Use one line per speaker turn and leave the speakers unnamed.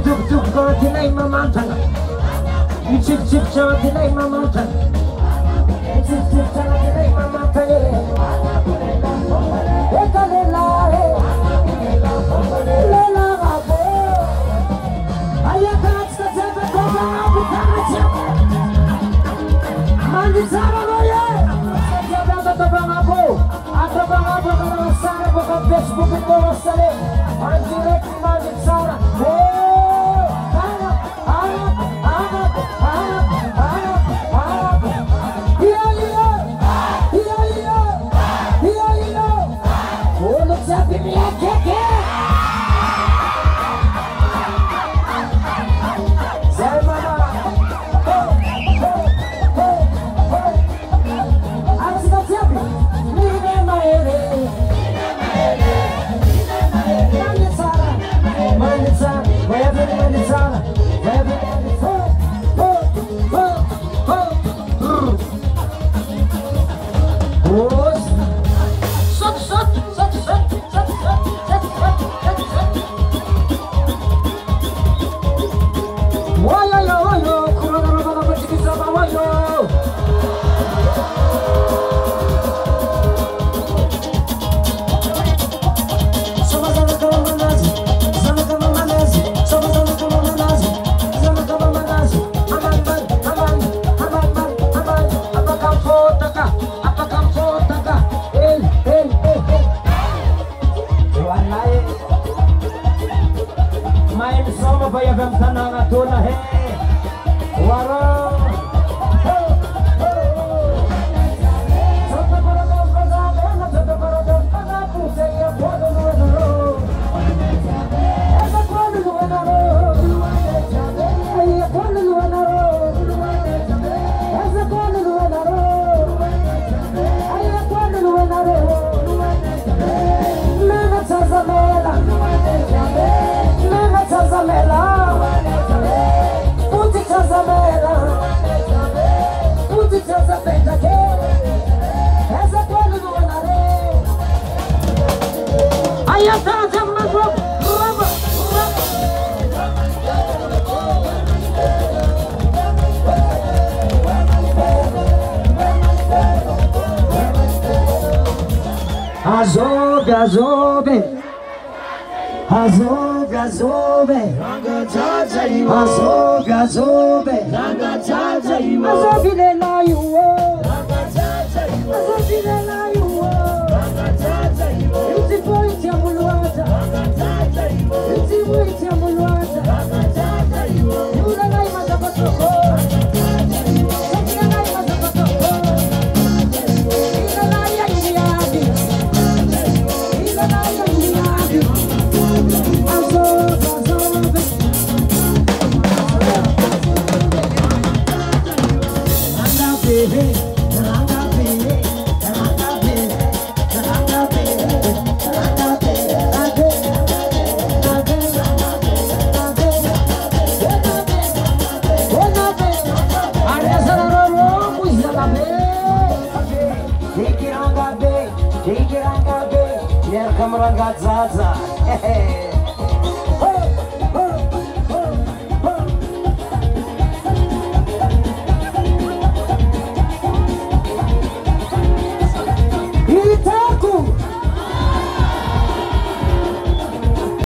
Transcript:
tuk go tinay mamantang. You chip chop tinay mamantang. Chip chop tinay mamantang. Eka lela lela abo. Ayaka sta tebe toba abu kamacha. Mandi sara goye. Tebe toba abo. Atoba abo kana sara ko Facebook ko sale. Mandi rek mandi sara. Azobe, azobe, azobe, azobe, azobe, azobile la yuo, azobile la yuo, iti poiti amuluata, iti poiti amuluata, yula la imata patoko, sakina la imata patoko, ina la ya iniadi. Zaza